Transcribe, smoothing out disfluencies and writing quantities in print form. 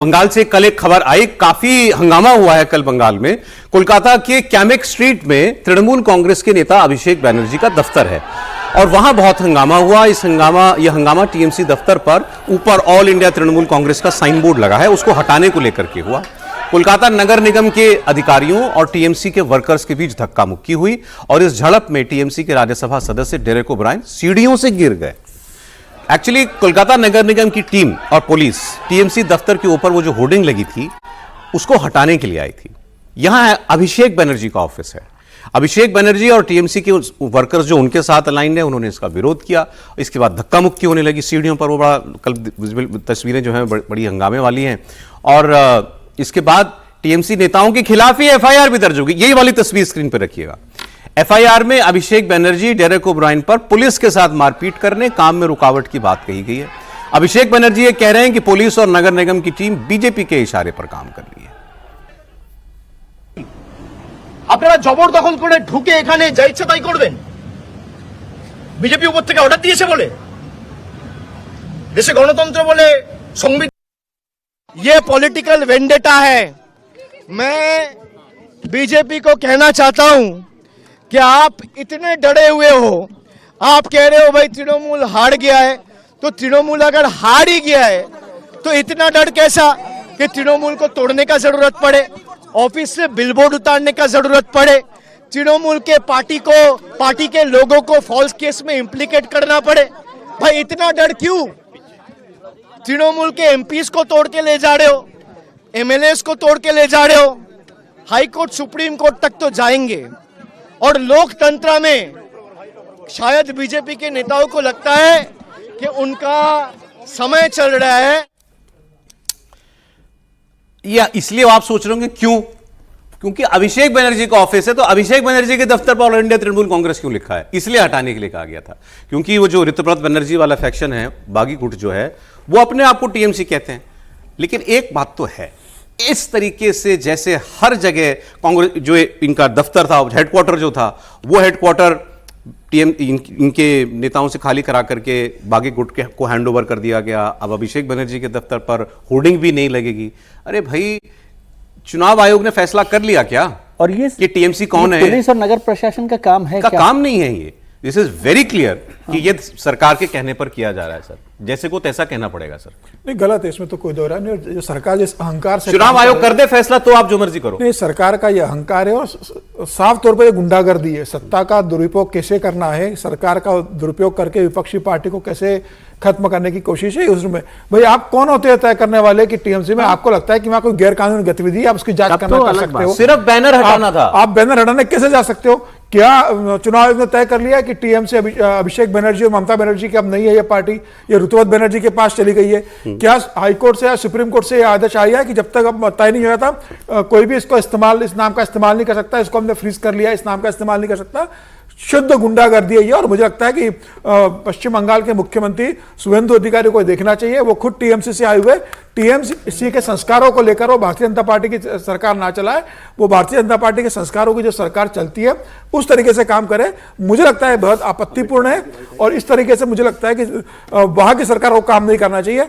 बंगाल से कल एक खबर आई, काफी हंगामा हुआ है कल बंगाल में। कोलकाता के कैमेक स्ट्रीट में तृणमूल कांग्रेस के नेता अभिषेक बनर्जी का दफ्तर है और वहां बहुत हंगामा हुआ। यह हंगामा टीएमसी दफ्तर पर ऊपर ऑल इंडिया तृणमूल कांग्रेस का साइन बोर्ड लगा है, उसको हटाने को लेकर के हुआ। कोलकाता नगर निगम के अधिकारियों और टीएमसी के वर्कर्स के बीच धक्का मुक्की हुई और इस झड़प में टीएमसी के राज्यसभा सदस्य डेरेक ओब्रायन सीढ़ियों से गिर गए। एक्चुअली कोलकाता नगर निगम की टीम और पुलिस टीएमसी दफ्तर के ऊपर वो जो होर्डिंग लगी थी उसको हटाने के लिए आई थी। यहां अभिषेक बनर्जी का ऑफिस है। अभिषेक बनर्जी और टीएमसी के वर्कर्स जो उनके साथ अलाइंड है उन्होंने इसका विरोध किया। इसके बाद धक्का मुक्की होने लगी सीढ़ियों पर। वो बड़ा कल तस्वीरें जो है बड़ी हंगामे वाली हैं और इसके बाद टीएमसी नेताओं के खिलाफ ही एफआईआर भी दर्ज होगी। यही वाली तस्वीर स्क्रीन पर रखिएगा। एफआईआर में अभिषेक बनर्जी डेरेक ओब्रायन पर पुलिस के साथ मारपीट करने, काम में रुकावट की बात कही गई है। अभिषेक बनर्जी ये कह रहे हैं कि पुलिस और नगर निगम की टीम बीजेपी के इशारे पर काम कर रही है। আপনারা জবরদখল করে ঢুকে এখানে যা ইচ্ছা তাই করবেন, বিজেপি উপর থেকে অর্ডার দিয়েছে বলে, দেশে গণতন্ত্র বলে সংবিধান। ये पॉलिटिकल वेंडेटा है। मैं बीजेपी को कहना चाहता हूं कि आप इतने डरे हुए हो। आप कह रहे हो भाई तृणमूल हार गया है, तो तृणमूल अगर हार ही गया है तो इतना डर कैसा कि तृणमूल को तोड़ने का जरूरत पड़े, ऑफिस से बिलबोर्ड उतारने का जरूरत पड़े, तृणमूल के पार्टी के लोगों को फॉल्स केस में इम्प्लीकेट करना पड़े। भाई इतना डर क्यों? तृणमूल के एमपीज को तोड़ के ले जा रहे हो, एमएलएस को तोड़ के ले जा रहे हो, हाई कोर्ट सुप्रीम कोर्ट तक तो जाएंगे। और लोकतंत्र में शायद बीजेपी के नेताओं को लगता है कि उनका समय चल रहा है। या इसलिए आप सोच रहे होंगे क्यों? क्योंकि अभिषेक बनर्जी का ऑफिस है, तो अभिषेक बनर्जी के दफ्तर पर ऑल इंडिया तृणमूल कांग्रेस क्यों लिखा है? इसलिए हटाने के लिए कहा गया था, क्योंकि वो जो ऋतुव्रत बनर्जी वाला फैक्शन है, बागी गुट जो है, वो अपने आप को टीएमसी कहते हैं। लेकिन एक बात तो है, इस तरीके से जैसे हर जगह कांग्रेस जो इनका दफ्तर था, हेडक्वार्टर जो था, वो हेडक्वार्टर इनके नेताओं से खाली करा करके बागी गुट को हैंडओवर कर दिया गया। अब अभिषेक बनर्जी के दफ्तर पर होर्डिंग भी नहीं लगेगी। अरे भाई, चुनाव आयोग ने फैसला कर लिया क्या? और ये टीएमसी कौन है? पुलिस और नगर प्रशासन का काम है क्या? काम नहीं है ये। दिस इज वेरी क्लियर कि ये सरकार के कहने पर किया जा रहा है सर। जैसे को तैसा कहना पड़ेगा सर। नहीं, गलत है, इसमें तो कोई दो राय नहीं। जो सरकार जिस अहंकार से चुनाव आयोग कर दे फैसला तो आप जो मर्जी करो। नहीं, सरकार का ये अहंकार है और साफ तौर पर ये गुंडागर्दी है। सत्ता का दुरुपयोग कैसे करना है, सरकार का दुरुपयोग करके विपक्षी पार्टी को कैसे खत्म करने की कोशिश है उसमें। भाई आप कौन होते हैं तय करने वाले कि टीएमसी में आपको लगता है कि वहां कोई गैर कानूनी गतिविधि है, आप उसकी जांच करना कर सकते हो? सिर्फ बैनर हटाना था। आप बैनर हटाने कैसे जा सकते हो? क्या चुनाव आयोग ने तय कर लिया कि टीएमसी अभिषेक बनर्जी और ममता बनर्जी की अब नहीं है ये पार्टी, ये ऋतुव्रत बनर्जी के पास चली गई है? क्या हाईकोर्ट से या सुप्रीम कोर्ट से यह आदेश आया है कि जब तक अब तय नहीं हुआ था कोई भी इसको इस्तेमाल, इस नाम का इस्तेमाल नहीं कर सकता, इसको हमने फ्रीज कर लिया, इस नाम का इस्तेमाल नहीं कर सकता? शुद्ध गुंडागर्दी है ये। और मुझे लगता है कि पश्चिम बंगाल के मुख्यमंत्री शुभेंदु अधिकारी को देखना चाहिए। वो खुद टीएमसी से आए हुए, टीएमसी के संस्कारों को लेकर वो भारतीय जनता पार्टी की सरकार ना चलाए, वो भारतीय जनता पार्टी के संस्कारों की जो सरकार चलती है उस तरीके से काम करे। मुझे लगता है बहुत आपत्तिपूर्ण है और इस तरीके से मुझे लगता है कि वहां की सरकार को काम नहीं करना चाहिए।